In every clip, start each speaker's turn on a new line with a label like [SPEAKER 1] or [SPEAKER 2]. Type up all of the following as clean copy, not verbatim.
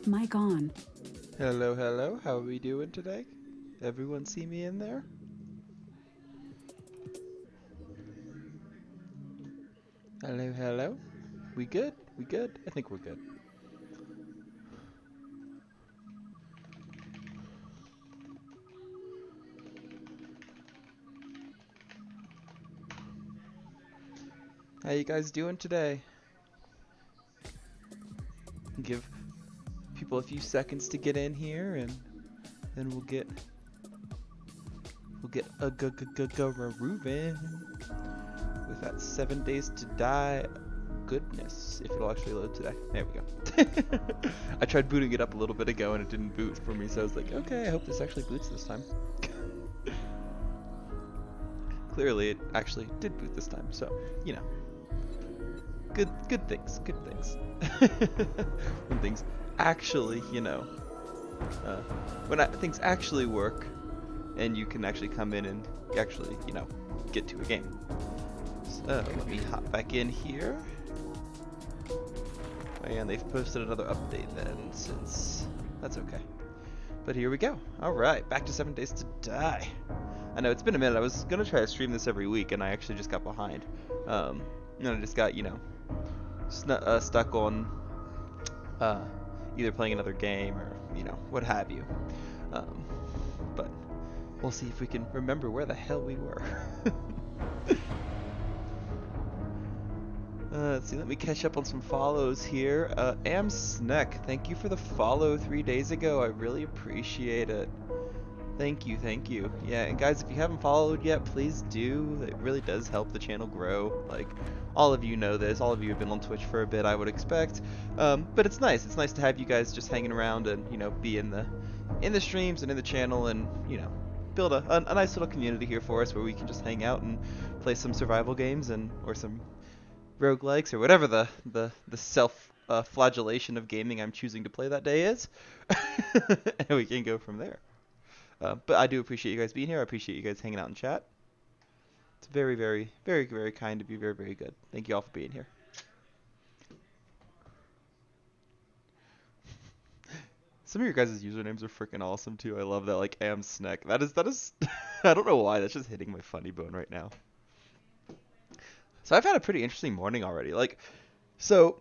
[SPEAKER 1] Mic on.
[SPEAKER 2] Hello, hello. How are we doing today? Everyone see me in there? Hello, hello. We good? We good? I think we're good. How you guys doing today? Give people a few seconds to get in here, and then we'll get a moving with that 7 days to die goodness. If it'll actually load today. There we go. I tried booting it up a little bit ago and it didn't boot for me, so I was like, okay, I hope this actually boots this time. Clearly, it actually did boot this time, so you know. Good things, good things. When things actually, uh, when things actually work, and you can actually come in and actually, get to a game. So let me hop back in here. And they've posted another update then, since that's okay. But here we go. All right, back to 7 Days to Die. I know it's been a minute. I was gonna try to stream this every week, and I actually just got behind. And I just got, stuck on uh, either playing another game or what have you. Um, but we'll see if we can remember where the hell we were. Let's see, let me catch up on some follows here. Am Sneck, thank you for the follow 3 days ago. I really appreciate it. Thank you, thank you. Yeah, and guys, if you haven't followed yet, please do. It really does help the channel grow. Like, all of you know this. All of you have been on Twitch for a bit, I would expect. But it's nice. It's nice to have you guys just hanging around and, be in the streams and in the channel and, build a nice little community here for us where we can just hang out and play some survival games and or some roguelikes or whatever the self flagellation of gaming I'm choosing to play that day is. And we can go from there. But I do appreciate you guys being here. I appreciate you guys hanging out in chat. It's very, very, very, very kind of you. Very, very good. Thank you all for being here. Some of your guys' usernames are freaking awesome too. I love that, like Am Snack. That is. I don't know why. That's just hitting my funny bone right now. So I've had a pretty interesting morning already. So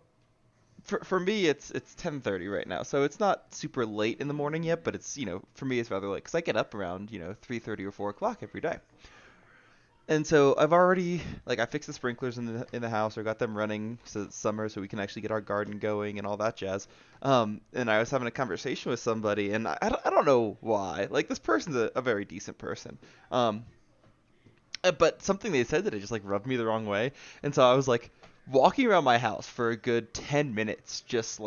[SPEAKER 2] for me it's 10:30 right now, so it's not super late in the morning yet, but it's for me it's rather late because I get up around 3:30 or 4 o'clock every day. And so I've already I fixed the sprinklers in the house, or got them running so it's summer, so we can actually get our garden going and all that jazz. And I was having a conversation with somebody, and I don't know why. Like, this person's a very decent person. But something they said that it just rubbed me the wrong way, and so I was walking around my house for a good 10 minutes, just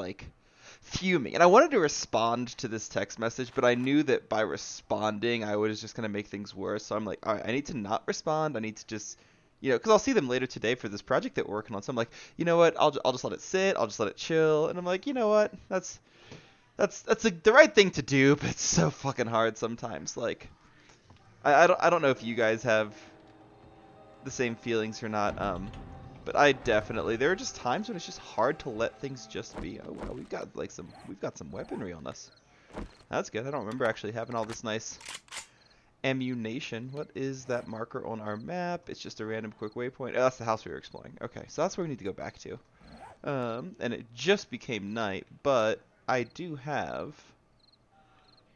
[SPEAKER 2] fuming. And I wanted to respond to this text message, but I knew that by responding, I was just going to make things worse. So I'm like, all right, I need to not respond. I need to just, because I'll see them later today for this project that we're working on. So I'm like, you know what? I'll just let it sit. I'll just let it chill. And I'm like, you know what? That's the right thing to do, but it's so fucking hard sometimes. I don't know if you guys have the same feelings or not. But I definitely, there are just times when it's just hard to let things just be. Oh wow, we've got some weaponry on us. That's good. I don't remember actually having all this nice ammunition. What is that marker on our map? It's just a random quick waypoint. Oh, that's the house we were exploring. Okay, so that's where we need to go back to. And it just became night, but I do have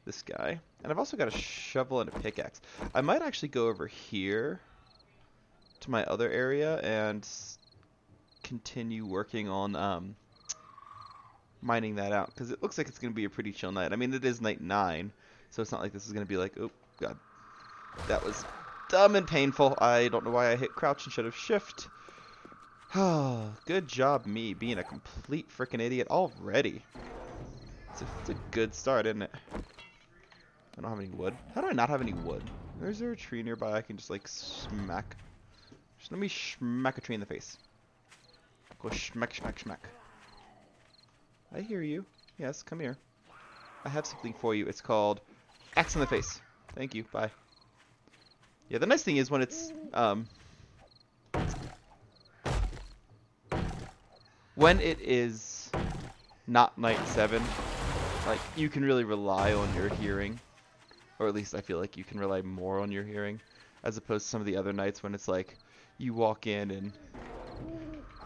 [SPEAKER 2] this guy, and I've also got a shovel and a pickaxe. I might actually go over here to my other area and continue working on mining that out, because it looks like it's going to be a pretty chill night. I mean, it is night 9, so it's not like this is going to be like, oh god, that was dumb and painful. I don't know why I hit crouch instead of shift. Good job me being a complete freaking idiot already. It's a good start, isn't it? I don't have any wood. How do I not have any wood? Is there a tree nearby I can just smack? Just let me smack a tree in the face. Go schmack, schmack, schmack. I hear you. Yes, come here. I have something for you. It's called axe in the face. Thank you. Bye. Yeah, the nice thing is when it is not night 7, like you can really rely on your hearing, or at least I feel like you can rely more on your hearing, as opposed to some of the other nights when it's like you walk in and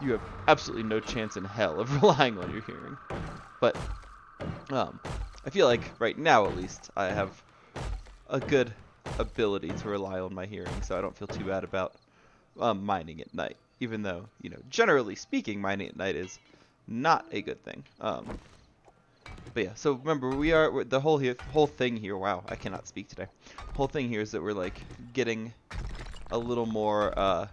[SPEAKER 2] you have absolutely no chance in hell of relying on your hearing. But I feel like right now at least I have a good ability to rely on my hearing, so I don't feel too bad about mining at night. Even though, you know, generally speaking, mining at night is not a good thing. But yeah, so remember, we're the whole thing here. Wow, I cannot speak today. Whole thing here is that we're like getting a little more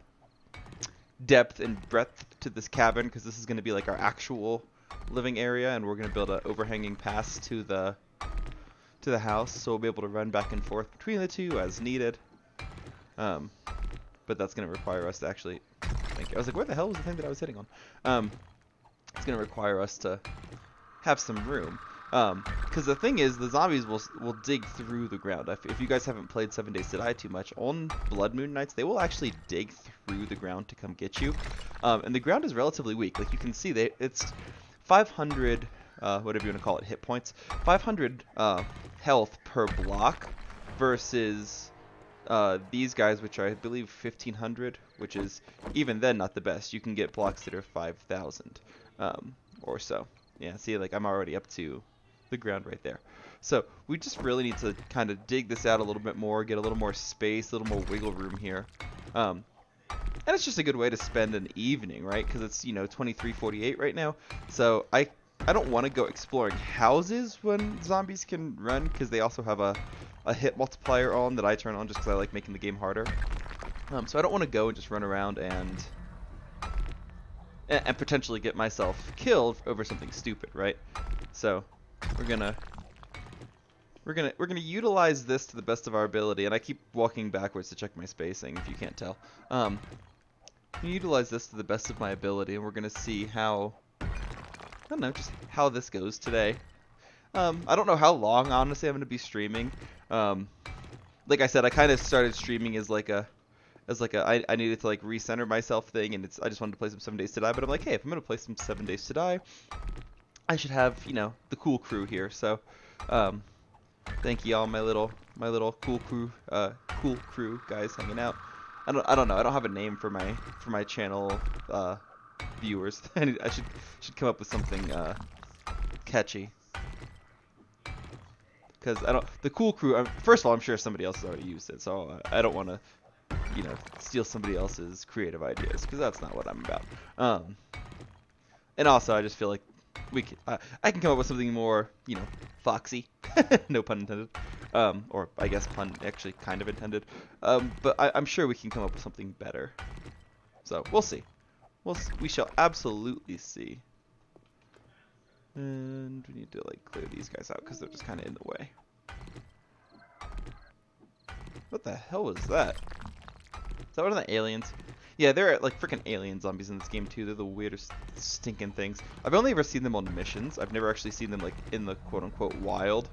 [SPEAKER 2] depth and breadth to this cabin, because this is going to be like our actual living area, and we're going to build an overhanging pass to the house, so we'll be able to run back and forth between the two as needed. But that's going to require us to actually I was like, where the hell was the thing that I was hitting on? It's going to require us to have some room. Because the thing is, the zombies will dig through the ground. If you guys haven't played 7 Days to Die too much, on Blood Moon nights, they will actually dig through the ground to come get you. And the ground is relatively weak. Like you can see, it's 500, whatever you want to call it, hit points. 500 health per block versus these guys, which are, I believe, 1,500, which is even then not the best. You can get blocks that are 5,000 or so. Yeah, see, like I'm already up to the ground right there. So we just really need to kind of dig this out a little bit more, get a little more space, a little more wiggle room here. And it's just a good way to spend an evening, right? Because it's, you know, 23:48 right now. So I don't want to go exploring houses when zombies can run, because they also have a hit multiplier on that I turn on just because I like making the game harder. So I don't want to go and just run around and potentially get myself killed over something stupid, right? So we're gonna utilize this to the best of our ability, and I keep walking backwards to check my spacing if you can't tell. Utilize this to the best of my ability, and we're gonna see how, I don't know, just how this goes today. I don't know how long, honestly, I'm gonna be streaming. Like I said, I kind of started streaming as like a I needed to like recenter myself thing, and I just wanted to play some 7 Days to Die. But I'm like, hey, if I'm gonna play some 7 Days to Die, I should have, you know, the cool crew here. So, thank y'all, my little cool crew guys hanging out. I don't know. I don't have a name for my channel viewers. I should come up with something catchy. Because the cool crew. First of all, I'm sure somebody else has already used it, so I don't want to, you know, steal somebody else's creative ideas, because that's not what I'm about. And also, I just feel like I can come up with something more, you know, foxy. No pun intended. Or I guess pun actually kind of intended. But I'm sure we can come up with something better. So we'll see. We shall absolutely see. And we need to like clear these guys out because they're just kind of in the way. What the hell was that? Is that one of the aliens? Yeah, they're like freaking alien zombies in this game too. They're the weirdest stinking things. I've only ever seen them on missions. I've never actually seen them like in the quote-unquote wild.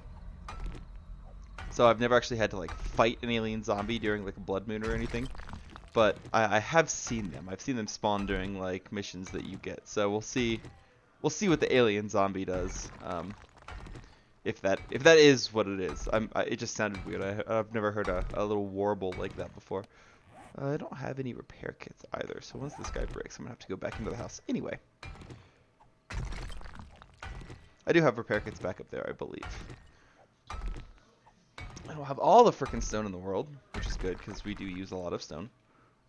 [SPEAKER 2] So I've never actually had to like fight an alien zombie during like a blood moon or anything. But I have seen them. I've seen them spawn during like missions that you get. So we'll see what the alien zombie does. If that is what it is. It just sounded weird. I've never heard a little warble like that before. I don't have any repair kits either, so once this guy breaks, I'm gonna have to go back into the house anyway. I do have repair kits back up there, I believe. I don't have all the frickin' stone in the world, which is good because we do use a lot of stone,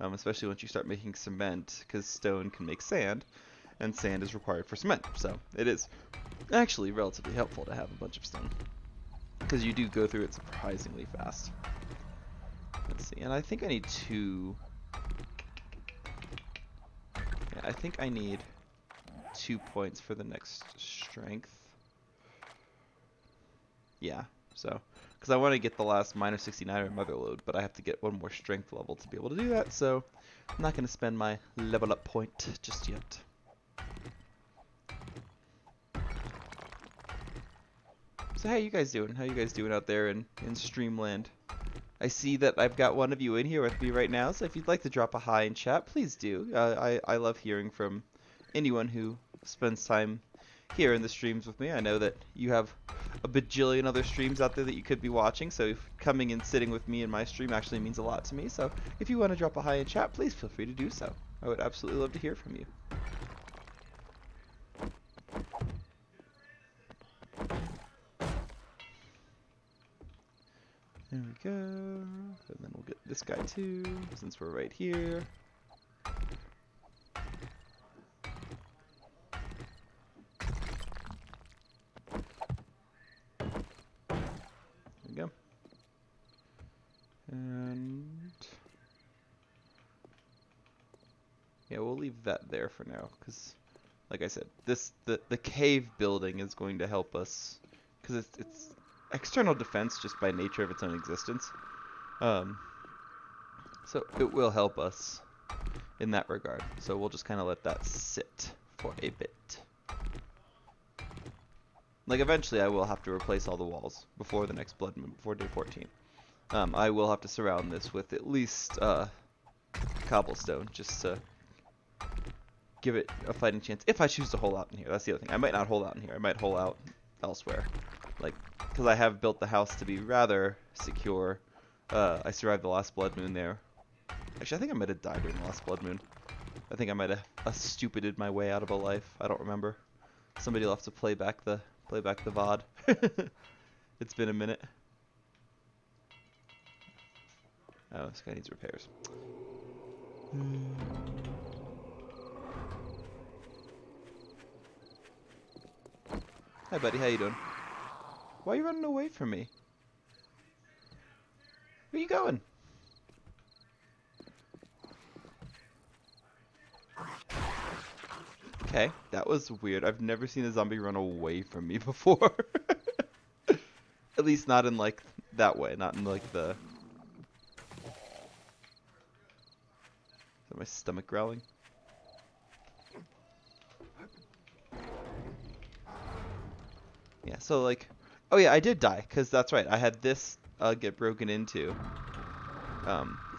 [SPEAKER 2] especially once you start making cement, because stone can make sand, and sand is required for cement. So it is actually relatively helpful to have a bunch of stone, because you do go through it surprisingly fast. Let's see, and I think I need 2. Yeah, I think I need 2 points for the next strength. Yeah, so, because I want to get the last -69 or mother load, but I have to get 1 more strength level to be able to do that, so I'm not going to spend my level up point just yet. So how you guys doing? How you guys doing out there in Streamland? I see that I've got one of you in here with me right now, so if you'd like to drop a hi in chat, please do. I love hearing from anyone who spends time here in the streams with me. I know that you have a bajillion other streams out there that you could be watching, so coming and sitting with me in my stream actually means a lot to me. So if you want to drop a hi in chat, please feel free to do so. I would absolutely love to hear from you. There we go. And then we'll get this guy too, since we're right here. There we go. And yeah, we'll leave that there for now, because like I said, the cave building is going to help us, because it's external defense just by nature of its own existence. So it will help us in that regard. So we'll just kind of let that sit for a bit. Like eventually I will have to replace all the walls before the next blood moon, before day 14. I will have to surround this with at least cobblestone just to give it a fighting chance if I choose to hole out in here. That's the other thing. I might not hole out in here. I might hole out elsewhere. Like, because I have built the house to be rather secure. I survived the last blood moon there. Actually, I think I might have died during the last blood moon. I think I might have stupided my way out of a life. I don't remember. Somebody will have to play back the VOD. It's been a minute. Oh, this guy needs repairs. Hi, buddy. How you doing? Why are you running away from me? Where you going? Okay, that was weird. I've never seen a zombie run away from me before. At least not in like that way, not in like the... Is that my stomach growling? Yeah, so like... Oh yeah, I did die, because that's right. I had this get broken into.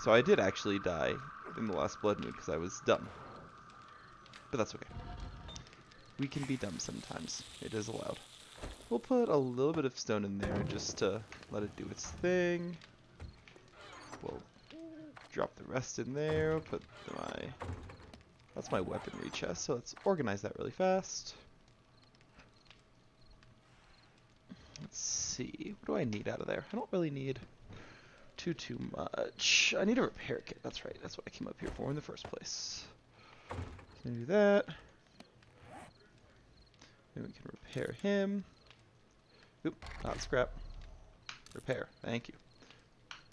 [SPEAKER 2] So I did actually die in the last blood moon because I was dumb. But that's okay. We can be dumb sometimes. It is allowed. We'll put a little bit of stone in there just to let it do its thing. We'll drop the rest in there. Put my... That's my weaponry chest, so let's organize that really fast. Let's see. What do I need out of there? I don't really need too much. I need a repair kit. That's right. That's what I came up here for in the first place. So do that. Then we can repair him. Oop, not scrap. Repair. Thank you.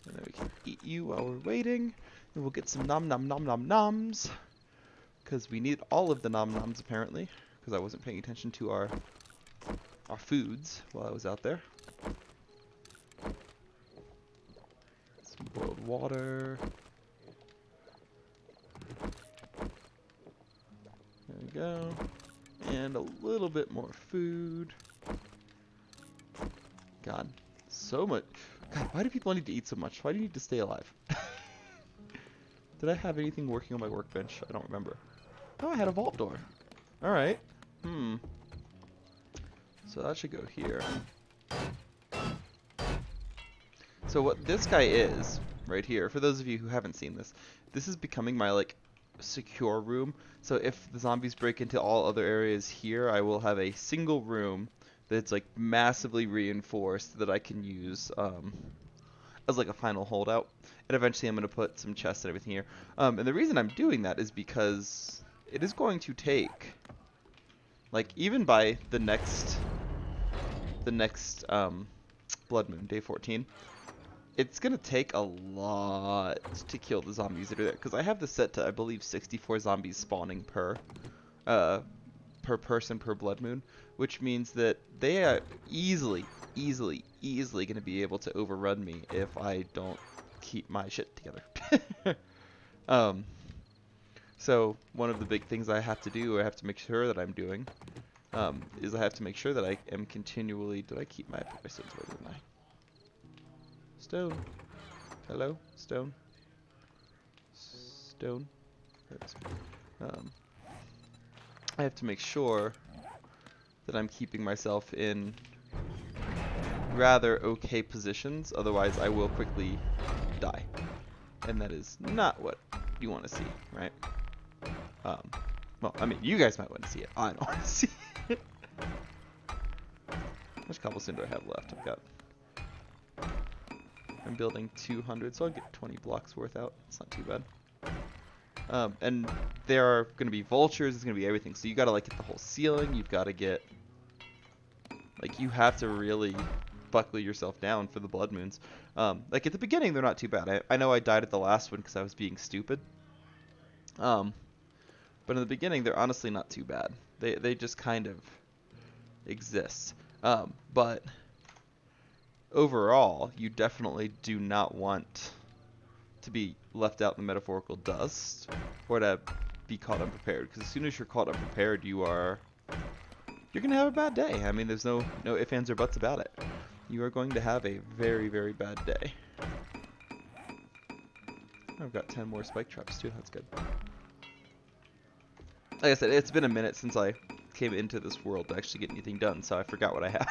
[SPEAKER 2] And then we can eat you while we're waiting. And we'll get some nom nom nom nom noms. Because we need all of the nom noms apparently. Because I wasn't paying attention to our foods while I was out there. Some boiled water. There we go. And a little bit more food. God, so much. God, why do people need to eat so much? Why do you need to stay alive? Did I have anything working on my workbench? I don't remember. Oh, I had a vault door. Alright. So that should go here. So what this guy is, right here, for those of you who haven't seen this, this is becoming my, like, secure room. So if the zombies break into all other areas here, I will have a single room that's, like, massively reinforced that I can use as, like, a final holdout. And eventually I'm going to put some chests and everything here. And the reason I'm doing that is because it is going to take, like, even by the next blood moon, day 14, it's gonna take a lot to kill the zombies that are there, because I have this set to, I believe, 64 zombies spawning per person per blood moon, which means that they are easily gonna be able to overrun me if I don't keep my shit together. So one of the big things I have to do, I have to make sure that I'm doing, is I have to make sure that I am continually... Did I keep my stones? Where didn't I? Stone. Hello? Stone? Stone? I have to make sure that I'm keeping myself in rather okay positions, otherwise I will quickly die. And that is not what you want to see, right? Well, I mean, you guys might want to see it. I don't want to see it. How much cobblestone do I have left? I'm building 200, so I'll get 20 blocks worth out. It's not too bad. And there are going to be vultures. It's going to be everything. So you got to like get the whole ceiling. You've got to get, like, you have to really buckle yourself down for the blood moons. Like at the beginning, they're not too bad. I know I died at the last one because I was being stupid. But in the beginning, they're honestly not too bad. They just kind of exist. But overall, you definitely do not want to be left out in the metaphorical dust or to be caught unprepared. Because as soon as you're caught unprepared, you're gonna have a bad day. I mean, there's no ifs, ands, or buts about it. You are going to have a very, very bad day. I've got 10 more spike traps too. That's good. Like I said, it's been a minute since I came into this world to actually get anything done, so I forgot what I have.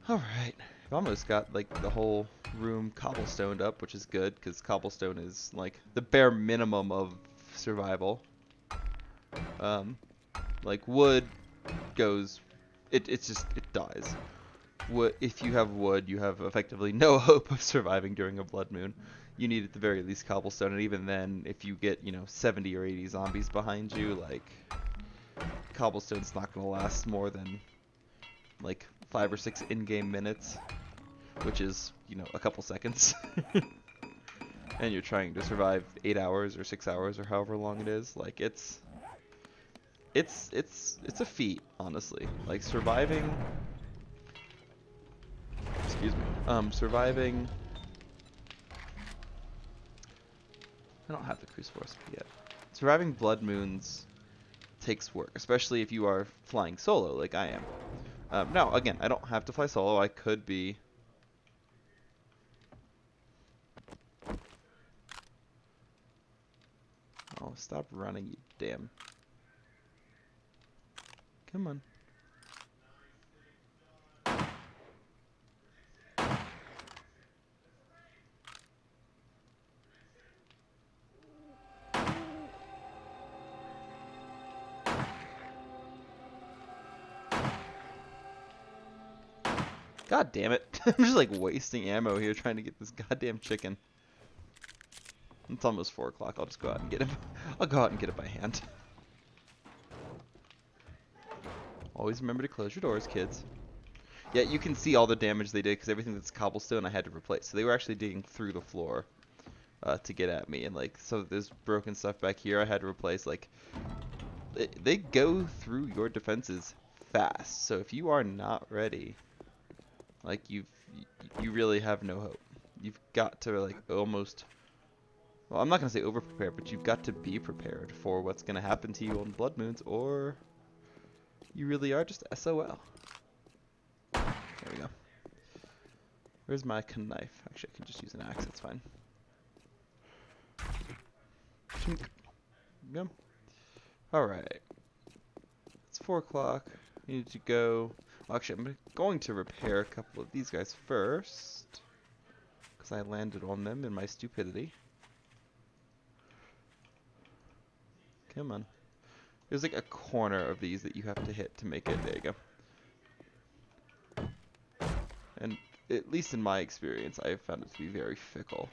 [SPEAKER 2] Alright, I've almost got like the whole room cobblestoned up, which is good, because cobblestone is like the bare minimum of survival. Like wood goes, it dies. Wood, if you have wood, you have effectively no hope of surviving during a blood moon. You need at the very least cobblestone, and even then, if you get, 70 or 80 zombies behind you, like, cobblestone's not going to last more than, like, 5 or 6 in-game minutes, which is, a couple seconds. And you're trying to survive 8 hours or 6 hours or however long it is. Like, it's a feat, honestly. Like, surviving... Excuse me. Surviving... I don't have the crucible recipe yet. Surviving blood moons takes work, especially if you are flying solo like I am. Now, again, I don't have to fly solo. I could be... Oh, stop running, you damn... Come on. God damn it. I'm just like wasting ammo here trying to get this goddamn chicken. It's almost 4 o'clock. I'll just go out and get him. I'll go out and get it by hand. Always remember to close your doors, kids. Yeah, you can see all the damage they did because everything that's cobblestone I had to replace. So they were actually digging through the floor to get at me. And like, so there's broken stuff back here I had to replace. Like, they go through your defenses fast. So if you are not ready... Like, you really have no hope. You've got to, like, almost... Well, I'm not going to say over-prepare, but you've got to be prepared for what's going to happen to you on blood moons, or you really are just SOL. There we go. Where's my knife? Actually, I can just use an axe. That's fine. Chink. Go. Alright. It's 4 o'clock. Need to go... Actually, I'm going to repair a couple of these guys first, because I landed on them in my stupidity. Come on. There's like a corner of these that you have to hit to make it. There you go. And at least in my experience, I have found it to be very fickle.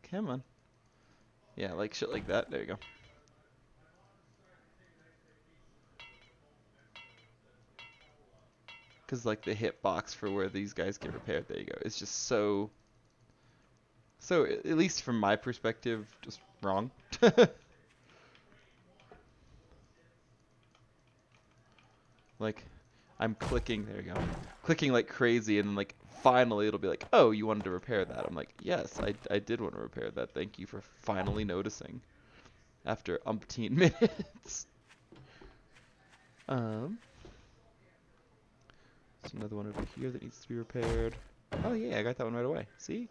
[SPEAKER 2] Come on. Yeah, like shit like that. There you go. Because like the hitbox for where these guys get repaired, there you go. It's just so, at least from my perspective, just wrong. Like, I'm clicking, there you go. Clicking like crazy, and then like finally it'll be like, oh, you wanted to repair that. I'm like, yes, I did want to repair that. Thank you for finally noticing. After umpteen minutes. There's another one over here that needs to be repaired. Oh yeah, I got that one right away. See?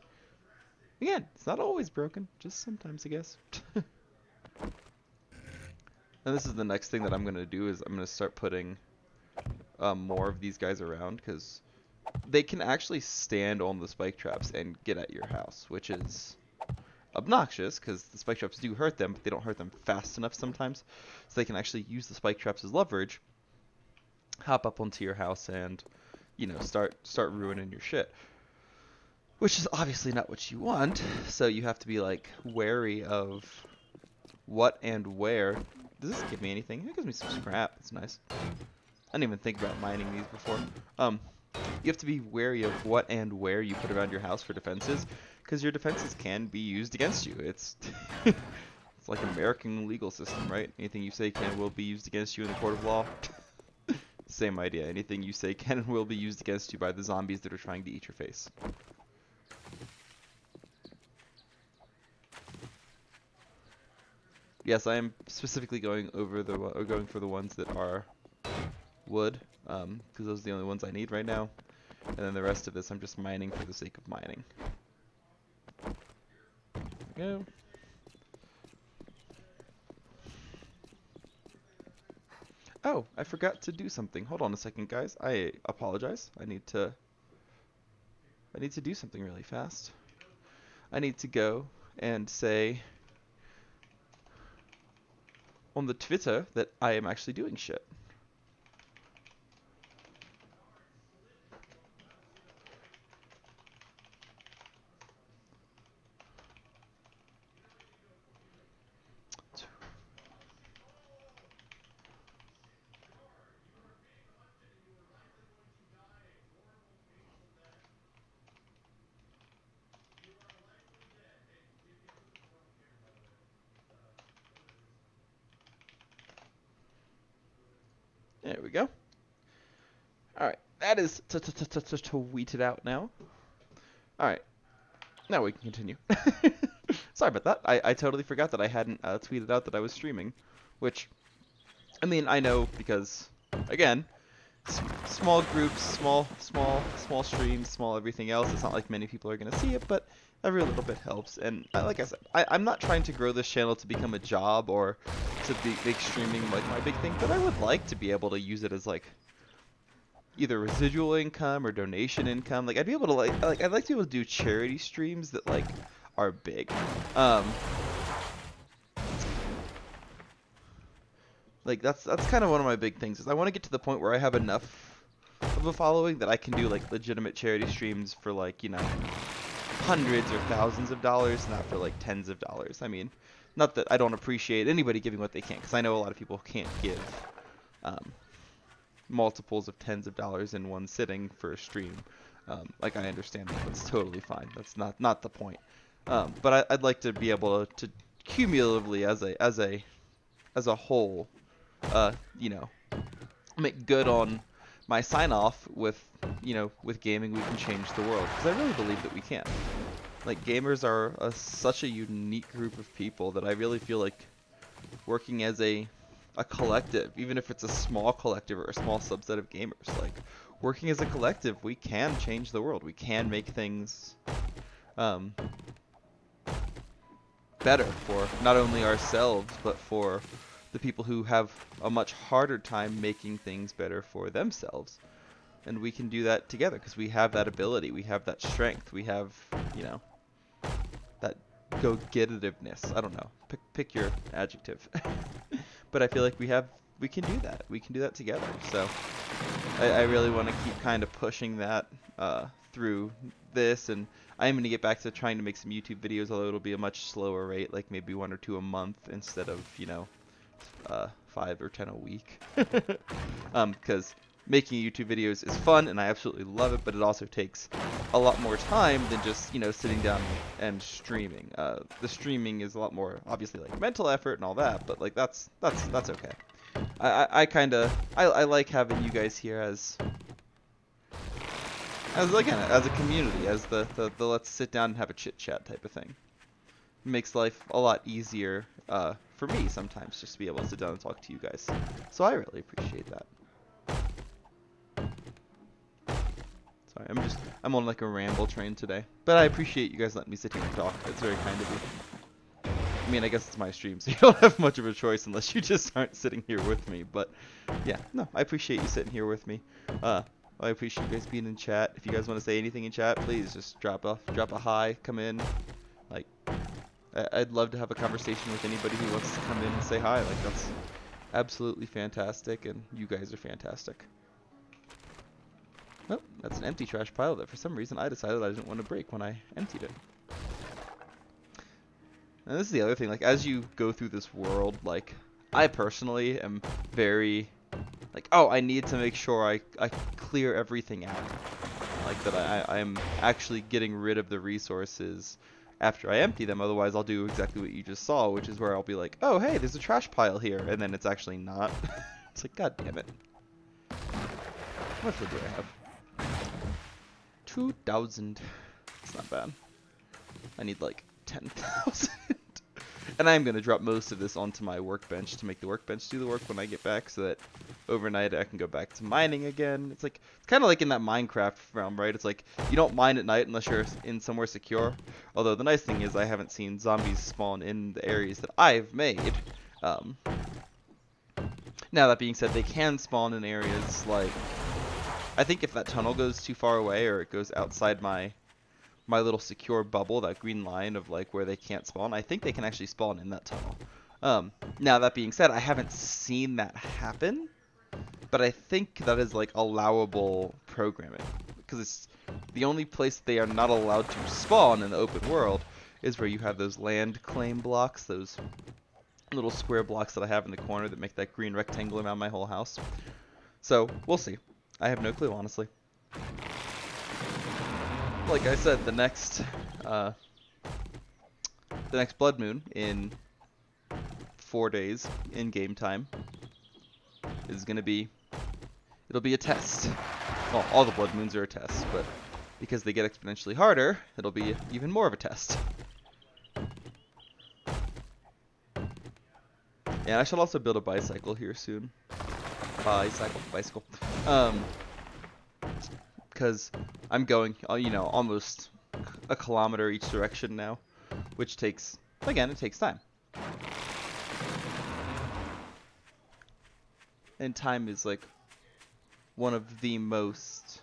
[SPEAKER 2] Again, it's not always broken, just sometimes, I guess. And this is the next thing that I'm gonna do is I'm gonna start putting more of these guys around because they can actually stand on the spike traps and get at your house, which is obnoxious because the spike traps do hurt them, but they don't hurt them fast enough sometimes. So they can actually use the spike traps as leverage, hop up onto your house, and start ruining your shit. Which is obviously not what you want. So you have to be like wary of what and where. Does this give me anything? It gives me some scrap. That's nice. I didn't even think about mining these before. You have to be wary of what and where you put around your house for defenses, because your defenses can be used against you. It's it's like American legal system, right? Anything you say can and will be used against you in the court of law. Same idea. Anything you say can and will be used against you by the zombies that are trying to eat your face. Yes, I am specifically going for the ones that are wood, because those are the only ones I need right now. And then the rest of this I'm just mining for the sake of mining. There we go. Oh, I forgot to do something. Hold on a second, guys. I apologize. I need to do something really fast. I need to go and say on the Twitter that I am actually doing shit. There we go. Alright, that is tweeted out now. Alright, now we can continue. Sorry about that. I totally forgot that I hadn't tweeted out that I was streaming. Which, I mean, I know because, again, small groups, small streams, small everything else. It's not like many people are going to see it, but every little bit helps. And like I said, I'm not trying to grow this channel to become a job or to make streaming like my big thing, but I would like to be able to use it as like either residual income or donation income. Like I'd be able to like I'd like to be able to do charity streams that like are big. Like that's kind of one of my big things is I want to get to the point where I have enough of a following that I can do like legitimate charity streams for like, hundreds or thousands of dollars, not for like tens of dollars. I mean, not that I don't appreciate anybody giving what they can, because I know a lot of people can't give multiples of tens of dollars in one sitting for a stream. Like I understand that. That's totally fine. That's not the point. But I'd like to be able to cumulatively as a whole, make good on my sign off with with gaming. We can change the world, because I really believe that we can. Like gamers are such a unique group of people that I really feel like working as a collective, even if it's a small collective or a small subset of gamers, like working as a collective, we can change the world. We can make things better for not only ourselves, but for the people who have a much harder time making things better for themselves. And we can do that together because we have that ability, we have that strength, we have, that go-getitiveness. I don't know. Pick your adjective. But I feel like we can do that. We can do that together. So I really want to keep kind of pushing that through this, and I am going to get back to trying to make some YouTube videos, although it'll be a much slower rate, like maybe 1 or 2 a month instead of 5 or 10 a week. Because making YouTube videos is fun and I absolutely love it, but it also takes a lot more time than just sitting down and streaming. The streaming is a lot more obviously like mental effort and all that, but like that's okay. I like having you guys here as again as a community, as the let's sit down and have a chit chat type of thing. It makes life a lot easier for me sometimes just to be able to sit down and talk to you guys. So I really appreciate that. Sorry, I'm on like a ramble train today. But I appreciate you guys letting me sit here and talk. It's very kind of you. I mean, I guess it's my stream, so you don't have much of a choice unless you just aren't sitting here with me. But yeah, no, I appreciate you sitting here with me. I appreciate you guys being in chat. If you guys want to say anything in chat, please just drop a hi, come in. Like, I'd love to have a conversation with anybody who wants to come in and say hi. Like, that's absolutely fantastic, and you guys are fantastic. Oh, that's an empty trash pile that for some reason I decided I didn't want to break when I emptied it. And this is the other thing, like, as you go through this world, like, I personally am very, like, oh, I need to make sure I clear everything out. Like, that I'm actually getting rid of the resources after I empty them, otherwise I'll do exactly what you just saw, which is where I'll be like, oh, hey, there's a trash pile here, and then it's actually not. It's like, god damn it. How much wood do I have? 2,000. It's not bad. I need like 10,000. And I'm going to drop most of this onto my workbench to make the workbench do the work when I get back, so that overnight I can go back to mining again. It's kind of like in that Minecraft realm, right? It's like you don't mine at night unless you're in somewhere secure. Although the nice thing is I haven't seen zombies spawn in the areas that I've made. Now that being said, they can spawn in areas like, I think if that tunnel goes too far away or it goes outside my little secure bubble, that green line of like where they can't spawn, I think they can actually spawn in that tunnel. Now that being said, I haven't seen that happen, but I think that is like allowable programming, because it's the only place they are not allowed to spawn in the open world is where you have those land claim blocks, those little square blocks that I have in the corner that make that green rectangle around my whole house. So we'll see. I have no clue, honestly. Like I said, the next blood moon in 4 days in game time is gonna be, it'll be a test. Well, all the blood moons are a test, but because they get exponentially harder, it'll be even more of a test. And I shall also build a bicycle here soon. Bicycle. Because I'm going, you know, almost a kilometer each direction now, which takes, again, it takes time. And time is like one of the most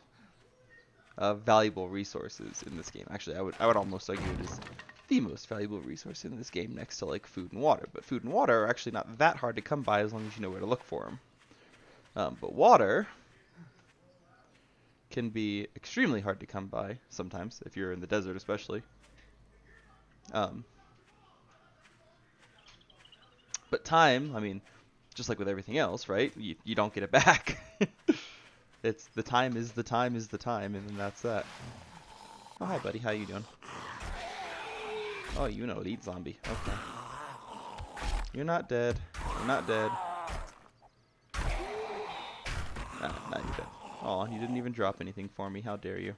[SPEAKER 2] valuable resources in this game. Actually, I would almost argue it is the most valuable resource in this game, next to like food and water. But food and water are actually not that hard to come by as long as you know where to look for them. But water can be extremely hard to come by sometimes, if you're in the desert especially. But time, I mean, just like with everything else, right? You don't get it back. It's the time is the time is the time, and then that's that. Oh, hi, buddy. How you doing? Oh, you know it. Eat zombie. Okay. You're not dead. You're not dead. Nah, you're dead. Aw, you didn't even drop anything for me. How dare you?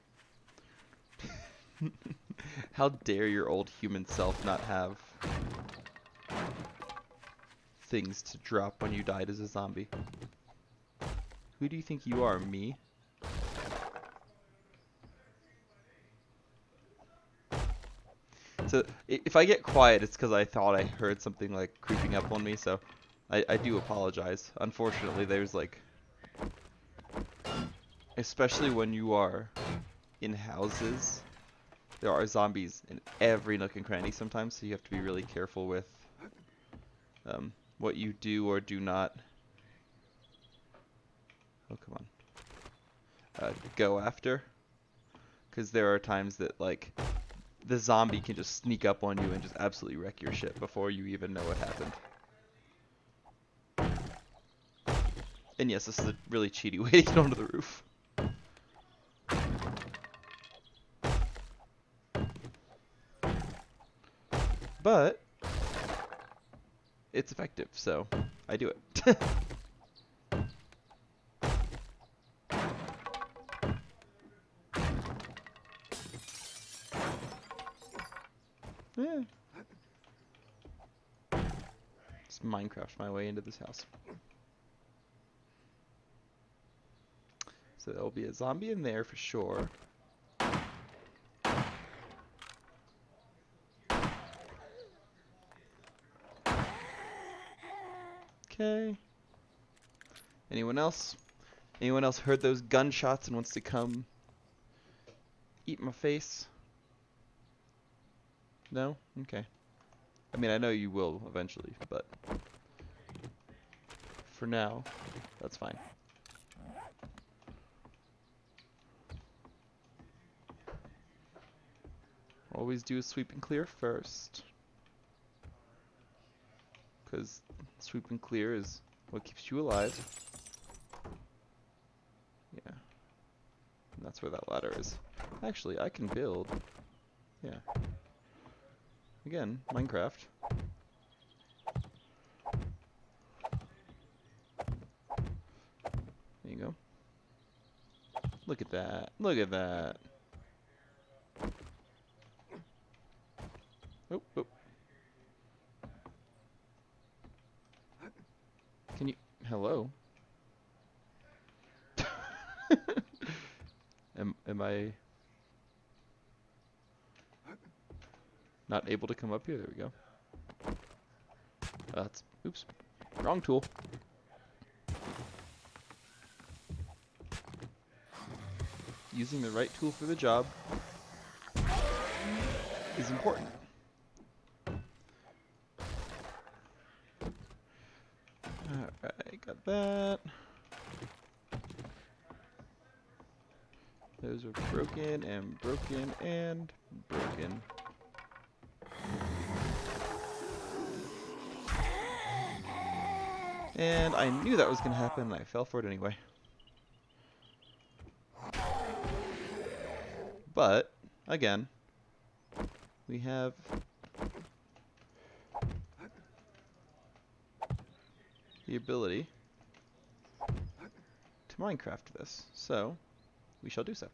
[SPEAKER 2] How dare your old human self not have things to drop when you died as a zombie? Who do you think you are, me? So, if I get quiet, it's because I thought I heard something like creeping up on me, so I do apologize. Unfortunately, there's like, especially when you are in houses, there are zombies in every nook and cranny sometimes, so you have to be really careful with what you do or do not. Oh, come on. Go after. Because there are times that, like, the zombie can just sneak up on you and just absolutely wreck your shit before you even know what happened. And yes, this is a really cheaty way to get onto the roof. But it's effective, so I do it. Yeah. Just Minecraft my way into this house. So there'll be a zombie in there for sure. Okay. Anyone else? Anyone else heard those gunshots and wants to come eat my face? No? Okay. I mean, I know you will eventually, but for now, that's fine. Always do a sweep and clear first, because sweep and clear is what keeps you alive. Yeah. And that's where that ladder is. Actually, I can build. Yeah. Again, Minecraft. There you go. Look at that. Look at that. Oh, oh. Can you... Hello? Am I not able to come up here? There we go. That's... Oops. Wrong tool. Using the right tool for the job is important. Alright, got that. Those are broken and broken and broken. And I knew that was going to happen and I fell for it anyway. But, again, we have the ability to Minecraft this, so we shall do so.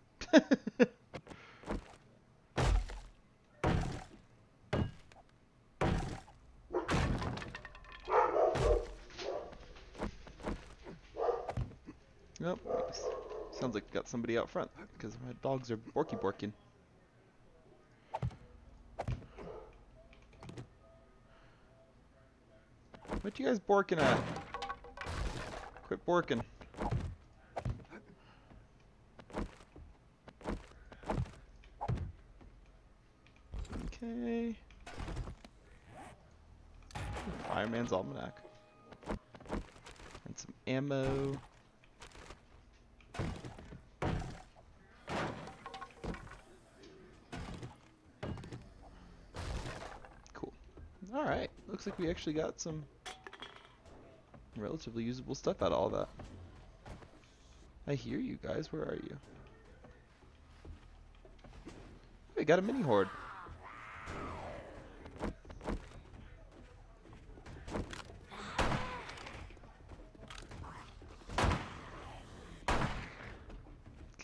[SPEAKER 2] Nope. Sounds like we got somebody out front because my dogs are borking. What you guys borking at? Quit borking. Okay. Fireman's Almanac. And some ammo. Cool. Alright. Looks like we actually got some relatively usable stuff out of all that. I hear you guys. Where are you? We got a mini horde.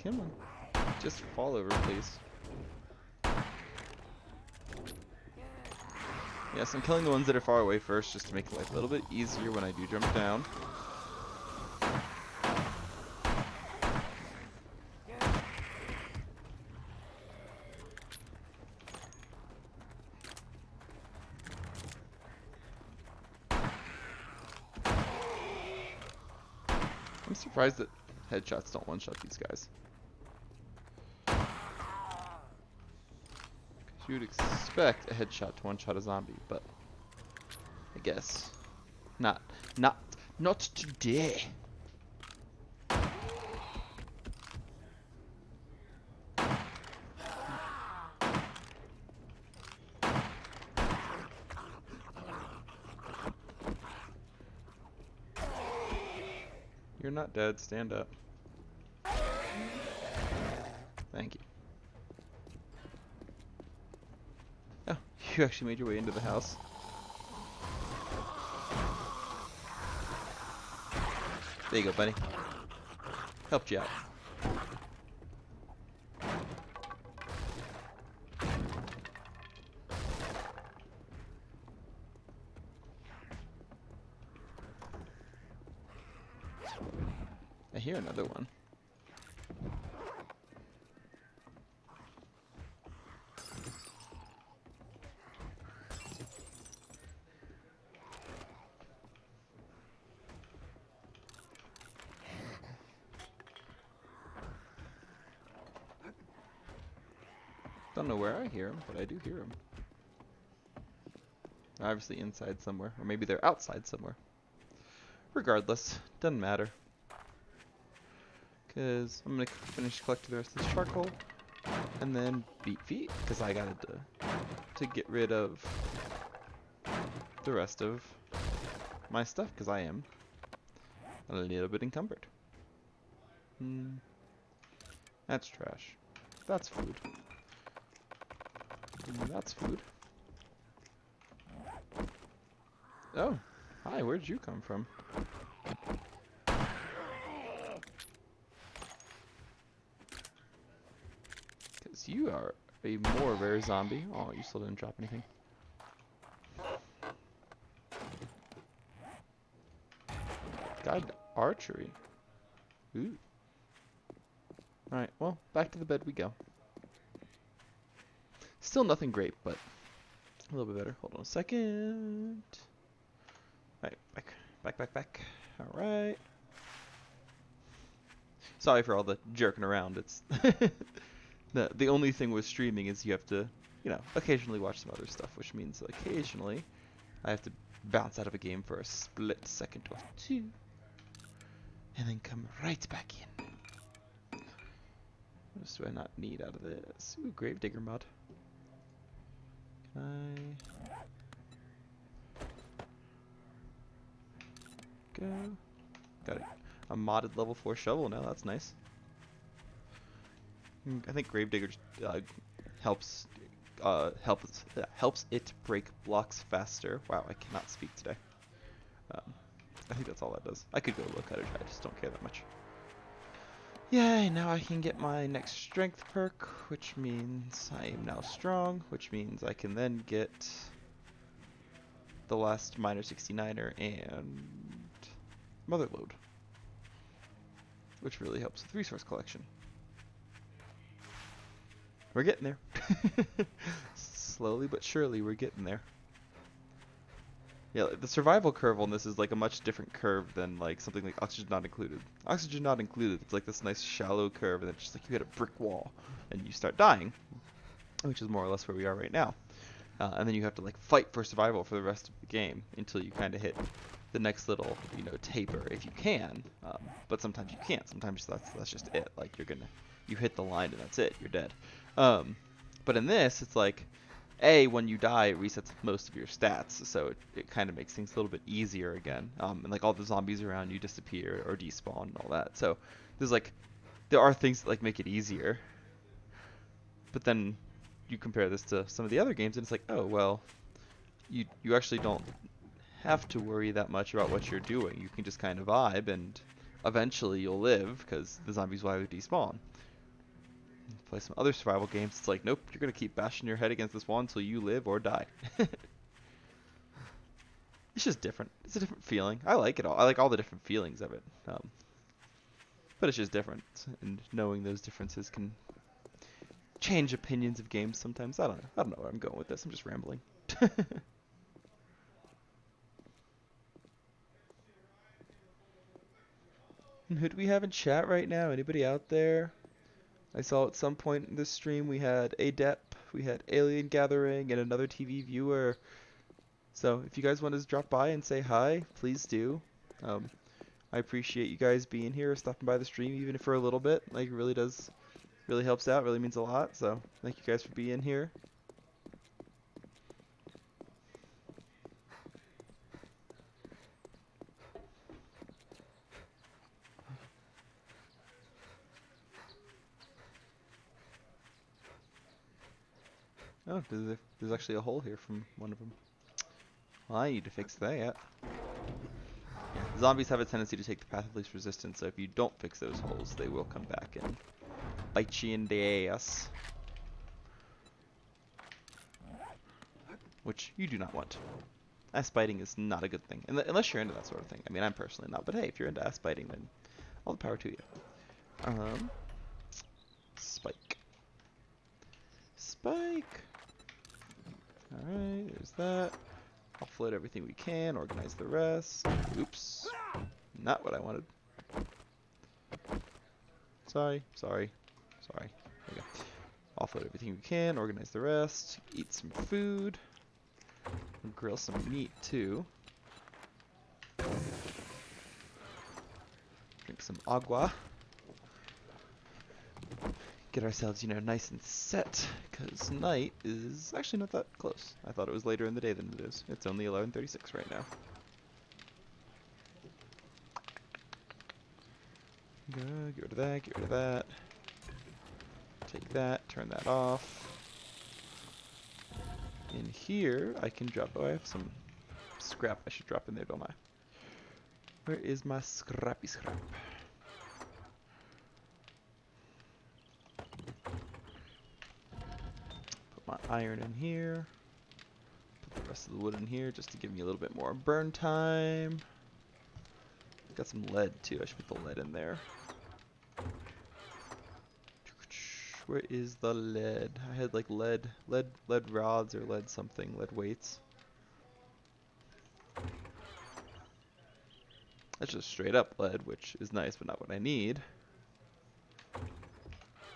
[SPEAKER 2] Come on. Just fall over, please. Yes, I'm killing the ones that are far away first just to make life a little bit easier when I do jump down. I'm surprised that headshots don't one-shot these guys. You would expect a headshot to one-shot a zombie, but I guess not today. You're not dead. Stand up. Thank you. Oh, you actually made your way into the house. There you go, buddy. Helped you out. I hear another one. Don't know where I hear them, but I do hear them. They're obviously inside somewhere, or maybe they're outside somewhere. Regardless, doesn't matter. Because I'm going to finish collecting the rest of this charcoal, and then beat feet, because I got to get rid of the rest of my stuff, because I am a little bit encumbered. That's trash. That's food. That's food. Oh, hi, where did you come from? Because you are a more rare zombie. Oh, you still didn't drop anything. Guide archery. Ooh. Alright, well, back to the bed we go. Still nothing great, but a little bit better. Hold on a second. Alright, back. Alright. Sorry for all the jerking around. It's the only thing with streaming is you have to, occasionally watch some other stuff, which means occasionally I have to bounce out of a game for a split second or two, and then come right back in. What else do I not need out of this? Ooh, Gravedigger mod. Can I go? Got it. A modded level 4 shovel now, that's nice. I think Gravedigger helps it break blocks faster. Wow, I cannot speak today. I think that's all that does. I could go look at it, I just don't care that much. Yay, now I can get my next strength perk, which means I am now strong, which means I can then get the last Miner 69er and Motherlode, which really helps with resource collection. We're getting there. Slowly but surely we're getting there. Yeah, the survival curve on this is like a much different curve than like something like Oxygen Not Included. Oxygen Not Included, it's like this nice shallow curve, and it's just like you hit a brick wall and you start dying, which is more or less where we are right now. And then you have to like fight for survival for the rest of the game until you kind of hit the next little, taper if you can. But sometimes you can't. Sometimes that's just it. Like you hit the line and that's it. You're dead. But in this, it's like, when you die, it resets most of your stats, so it kind of makes things a little bit easier again. And like all the zombies around you disappear or despawn and all that. So there are things that like make it easier. But then you compare this to some of the other games, and it's like, oh well, you actually don't have to worry that much about what you're doing. You can just kind of vibe, and eventually you'll live because the zombies will either despawn. Play some other survival games, it's like, nope, you're gonna keep bashing your head against this wall until you live or die. It's just different. It's a different feeling. I like it all. I like all the different feelings of it. But it's just different, and knowing those differences can change opinions of games sometimes. I don't know where I'm going with this. I'm just rambling. And who do we have in chat right now? Anybody out there? I saw at some point in this stream we had ADEP, we had Alien Gathering, and another TV viewer. So if you guys want to drop by and say hi, please do. I appreciate you guys being here, stopping by the stream, even if for a little bit. Like, it really helps out, really means a lot. So thank you guys for being here. Oh, there's actually a hole here from one of them. Well, I need to fix that. Yeah, zombies have a tendency to take the path of least resistance, so if you don't fix those holes, they will come back and bite you in the ass. Which you do not want. Ass biting is not a good thing, unless you're into that sort of thing. I mean, I'm personally not, but hey, if you're into ass biting, then all the power to you. Spike. Alright, there's that. I'll float everything we can, organize the rest. Oops. Not what I wanted. Sorry. There we go. offload everything we can, organize the rest, eat some food, grill some meat too. Drink some agua. Get ourselves, nice and set, because night is actually not that close. I thought it was later in the day than it is. It's only 11:36 right now. Get rid of that, get rid of that. Take that, turn that off. In here, I can drop, I have some scrap I should drop in there, don't I? Where is my scrappy scrap? Put my iron in here. Put the rest of the wood in here just to give me a little bit more burn time. Got some lead too, I should put the lead in there. Where is the lead? I had like lead rods or lead something, lead weights. That's just straight up lead, which is nice, but not what I need.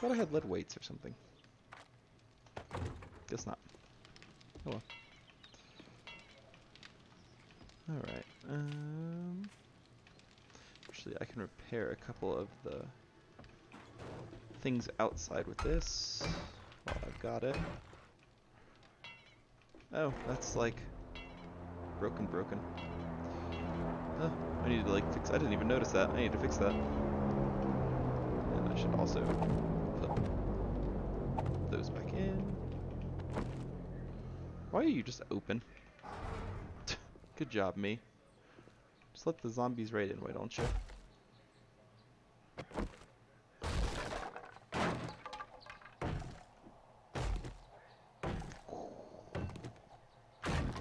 [SPEAKER 2] Thought I had lead weights or something. Guess not. Oh well. Alright. Actually, I can repair a couple of the things outside with this while I've got it. Oh, that's like broken. Oh, I need to like fix. I didn't even notice that. I need to fix that. And I should also put those back in. Why are you just open? Good job, me. Just let the zombies right in, why don't you?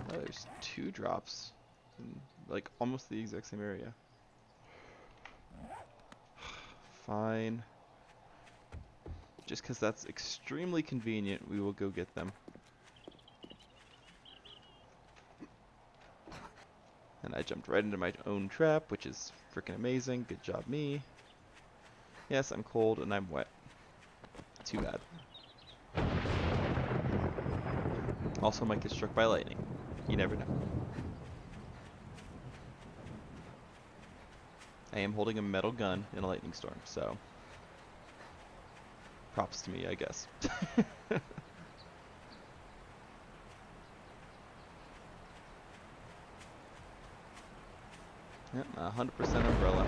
[SPEAKER 2] Oh, there's 2 drops in like almost the exact same area. Fine. Just because that's extremely convenient, we will go get them. And I jumped right into my own trap, which is freaking amazing. Good job, me. Yes, I'm cold and I'm wet. Too bad. Also might get struck by lightning. You never know. I am holding a metal gun in a lightning storm, so props to me, I guess. Yep, 100% umbrella.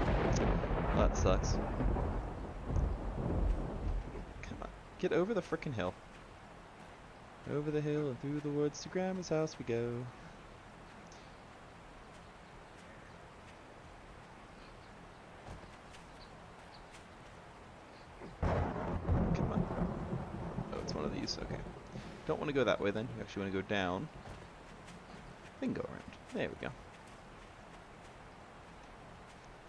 [SPEAKER 2] That sucks. Come on, get over the frickin' hill. Over the hill and through the woods to Grandma's house we go. Come on. Oh, it's one of these. Okay. Don't want to go that way then. You actually want to go down. Then go around. There we go.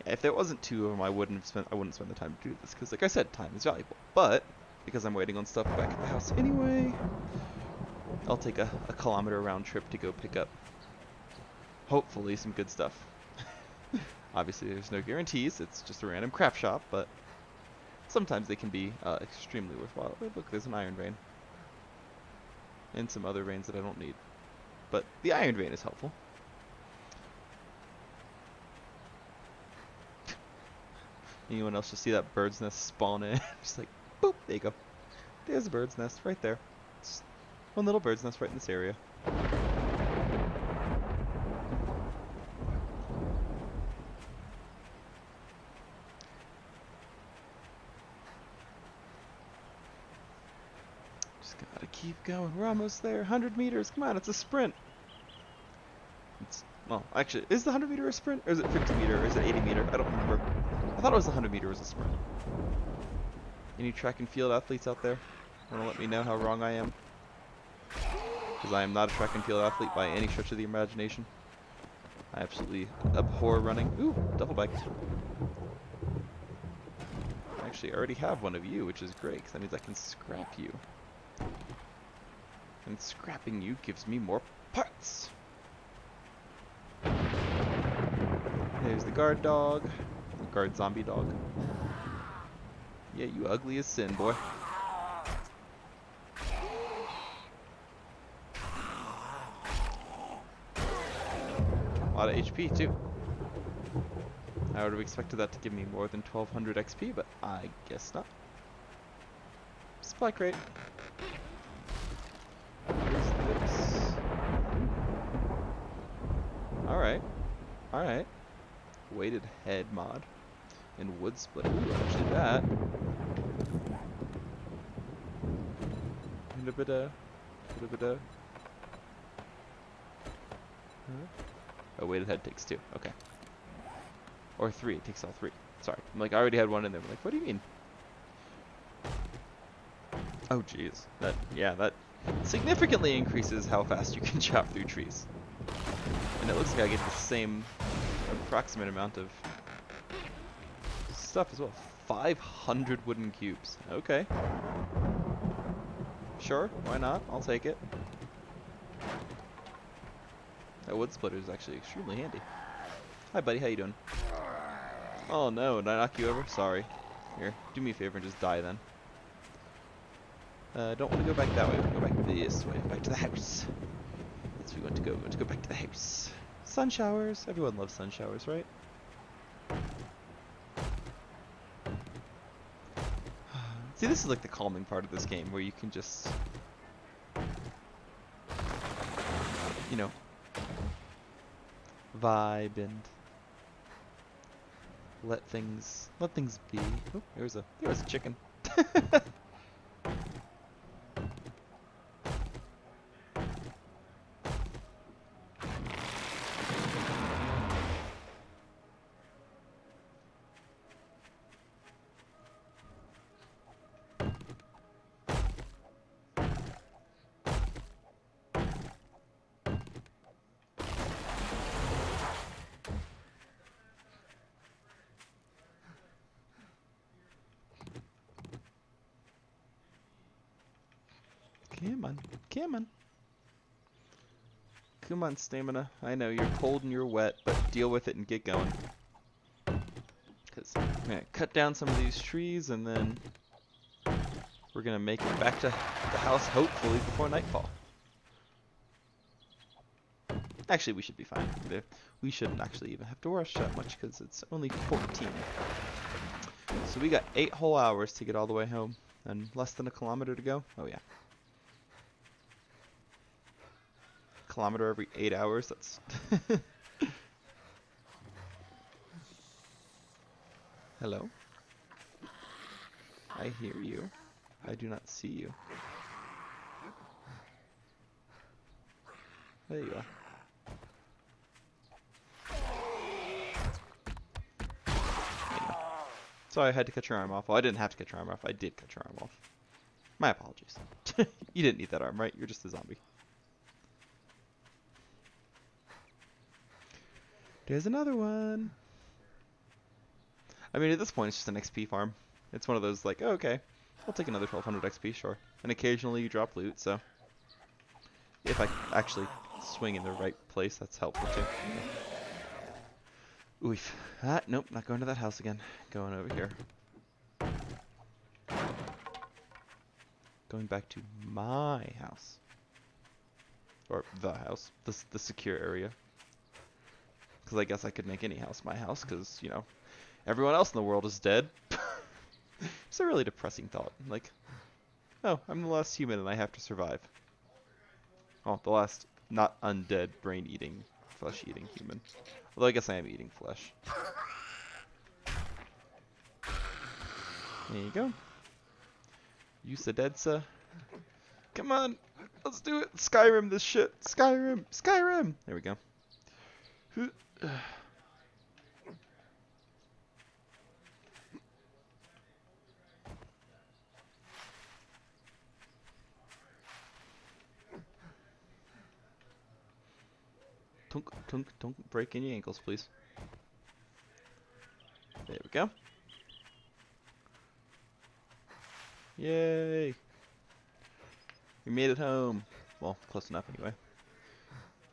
[SPEAKER 2] Yeah, if there wasn't 2 of them, I wouldn't spend the time to do this because, like I said, time is valuable. But because I'm waiting on stuff back at the house anyway, I'll take a kilometer round trip to go pick up, hopefully, some good stuff. Obviously, there's no guarantees. It's just a random craft shop, but sometimes they can be extremely worthwhile. Oh, look, there's an iron vein. And some other veins that I don't need. But the iron vein is helpful. Anyone else just see that bird's nest spawn in? Just like, boop, there you go. There's a bird's nest right there. Just one little bird's nest right in this area. Just gotta keep going. We're almost there. 100 meters. Come on, it's a sprint. It's, well, actually, is the 100 meter a sprint? Or is it 50 meter? Or is it 80 meter? I don't remember. I thought it was the 100 meter was a sprint. Any track and field athletes out there want to let me know how wrong I am? Because I am not a track and field athlete by any stretch of the imagination. I absolutely abhor running. Ooh, double bike. Actually, I already have one of you, which is great, because that means I can scrap you. And scrapping you gives me more parts. There's the guard dog. The guard zombie dog. Yeah, you ugly as sin, boy. lot of HP too. I would have expected that to give me more than 1200 XP, but I guess not. Supply crate. Alright. Alright. Weighted head mod. And wood split. Ooh, actually that. And a bit of... Oh, weighted head takes 2. Okay. Or 3. It takes all 3. Sorry. I'm like, I already had one in there. I'm like, what do you mean? Oh, jeez. That significantly increases how fast you can chop through trees. And it looks like I get the same approximate amount of stuff as well. 500 wooden cubes. Okay. Sure, why not? I'll take it. That wood splitter is actually extremely handy. Hi, buddy. How you doing? Oh, no. Did I knock you over? Sorry. Here, do me a favor and just die then. Don't want to go back that way. We want to go back this way. Back to the house. That's where we want to go. We want to go back to the house. Sun showers. Everyone loves sun showers, right? See, this is like the calming part of this game, where you can just, you know, vibe and let things be. Oh, there's a chicken. Come on, come on. Come on, stamina. I know, you're cold and you're wet, but deal with it and get going. Because I'm going to cut down some of these trees, and then we're going to make it back to the house, hopefully, before nightfall. Actually, we should be fine. We shouldn't actually even have to rush that much, because it's only 14. So we got 8 whole hours to get all the way home, and less than a kilometer to go. Oh, yeah. Kilometer every 8 hours. That's Hello? I hear you. I do not see you. There you are. Anyway. So I had to cut your arm off. Well, I didn't have to cut your arm off. I did cut your arm off. My apologies. You didn't need that arm, right? You're just a zombie. There's another one. I mean, at this point, it's just an XP farm. It's one of those like, oh, okay, I'll take another 1200 XP, sure. And occasionally you drop loot, so if I actually swing in the right place, that's helpful too. Yeah. Oof. Ah, nope, not going to that house again. Going over here. Going back to my house. Or the house. The secure area. Because I guess I could make any house my house, because, you know, everyone else in the world is dead. It's a really depressing thought. Like, oh, I'm the last human and I have to survive. Oh, the last not undead, brain-eating, flesh-eating human. Although I guess I am eating flesh. There you go. Use the deadsa. Come on, let's do it. Skyrim this shit. Skyrim. Skyrim. There we go. Don't break any ankles, please. There we go. Yay! We made it home. Well, close enough anyway.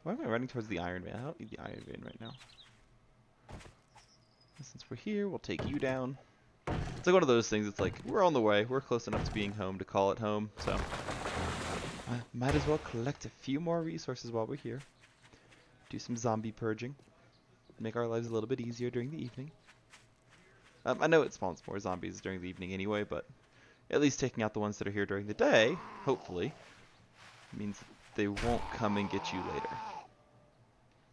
[SPEAKER 2] Why am I running towards the Iron Vein? I don't need the Iron Vein right now. Since we're here, we'll take you down. It's like one of those things, it's like, we're on the way. We're close enough to being home to call it home, so I might as well collect a few more resources while we're here. Do some zombie purging. make our lives a little bit easier during the evening. I know it spawns more zombies during the evening anyway, but at least taking out the ones that are here during the day, hopefully, means they won't come and get you later.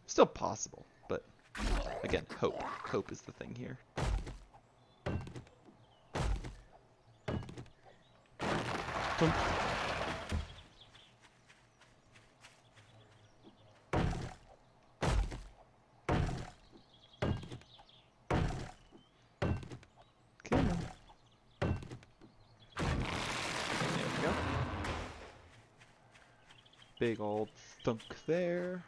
[SPEAKER 2] Still possible, but again, hope. Hope is the thing here. Dum. Come on. There we go. Big old thunk there.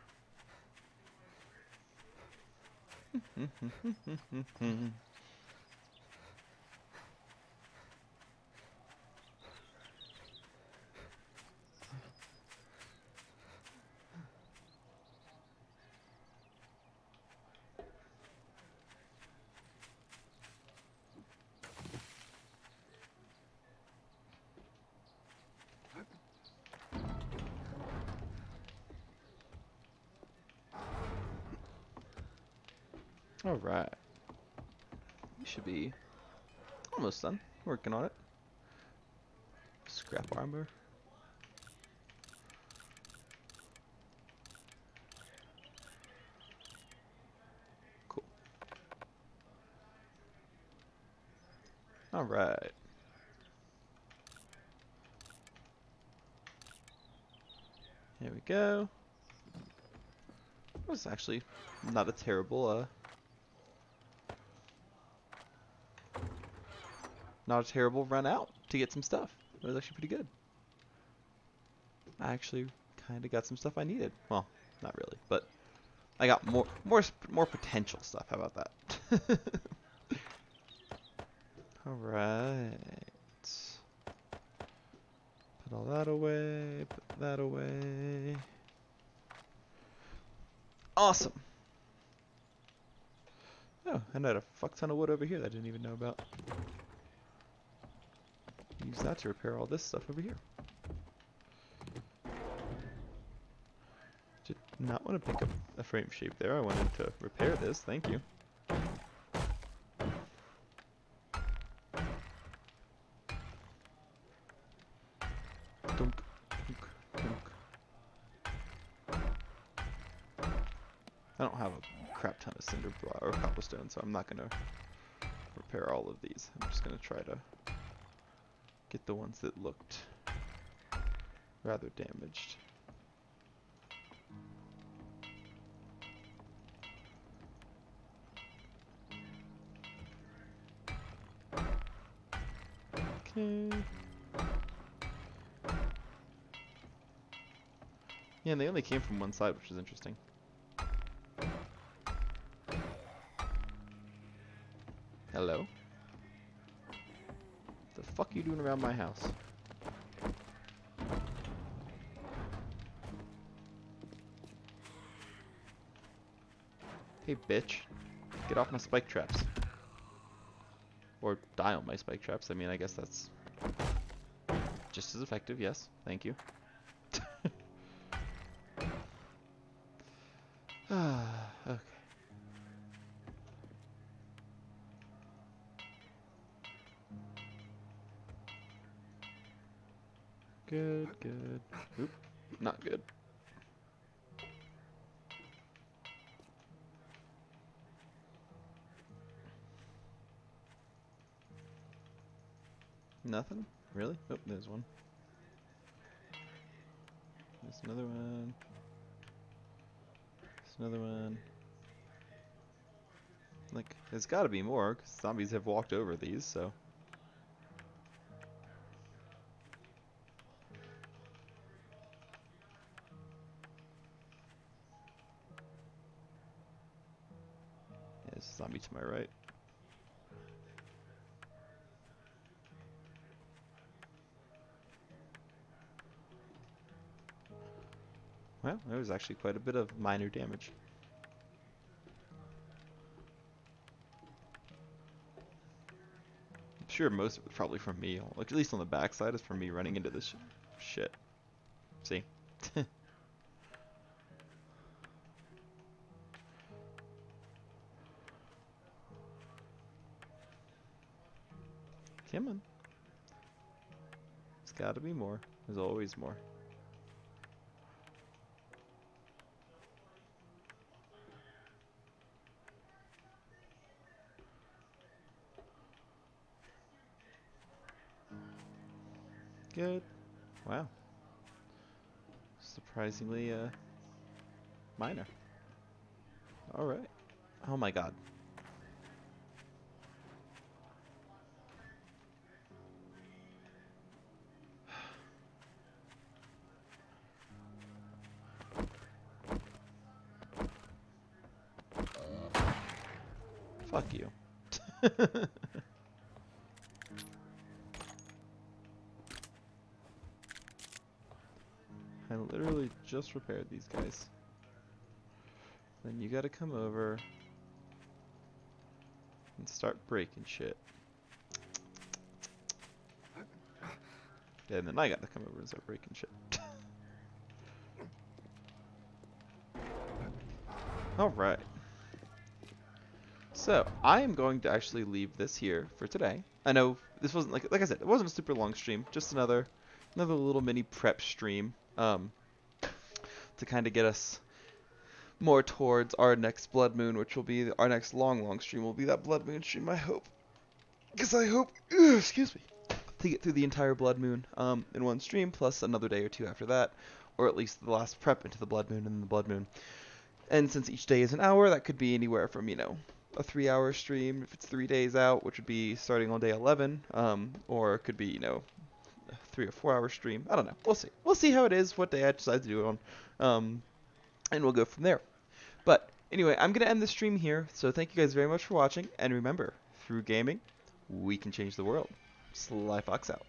[SPEAKER 2] Alright. We should be almost done. Working on it. Scrap armor. Cool. Alright. Here we go. That was actually not a terrible, run out to get some stuff. It was actually pretty good. I actually kind of got some stuff I needed. Well, not really, but I got more potential stuff. How about that? All right. Put all that away. Put that away. Awesome. Oh, and I had a fuck ton of wood over here that I didn't even know about. Use that to repair all this stuff over here. Did not want to pick up a frame shape there. I wanted to repair this. Thank you. Dunk, dunk, dunk. I don't have a crap ton of cinder block or cobblestone, so I'm not gonna repair all of these. I'm just gonna try to get the ones that looked rather damaged. Okay. Yeah, and they only came from one side, which is interesting. Hello? The fuck are you doing around my house? Hey, bitch. Get off my spike traps. Or die on my spike traps. I mean, I guess that's just as effective, yes. Thank you. Okay. Good, good. Oop, not good. Nothing? Really? Oh, there's one. There's another one. There's another one. Like, there's gotta be more, because zombies have walked over these, so. Yeah, there's a zombie to my right. Well, there was actually quite a bit of minor damage. I'm sure most of it was probably from me, like at least on the backside is from me running into this shit. See? Come on. There's gotta be more. There's always more. Good. Wow. Surprisingly, minor. Alright. Oh my god. Fuck you. I literally just repaired these guys. Then you gotta come over and start breaking shit. Yeah, and then I gotta come over and start breaking shit. Alright. So, I am going to actually leave this here for today. I know this wasn't like I said, it wasn't a super long stream, just another little mini prep stream to kind of get us more towards our next blood moon, which will be our next long stream will be that blood moon stream, I hope. Because I hope, excuse me, to get through the entire blood moon in one stream, plus another day or two after that, or at least the last prep into the blood moon and then the blood moon. And since each day is an hour, that could be anywhere from, a 3-hour stream if it's 3 days out, which would be starting on day 11, or it could be, a 3 or 4 hour stream. I don't know. We'll see. We'll see how it is, what day I decide to do it on, and we'll go from there. But anyway, I'm going to end the stream here, so thank you guys very much for watching, and remember, through gaming, we can change the world. Sly Fox out.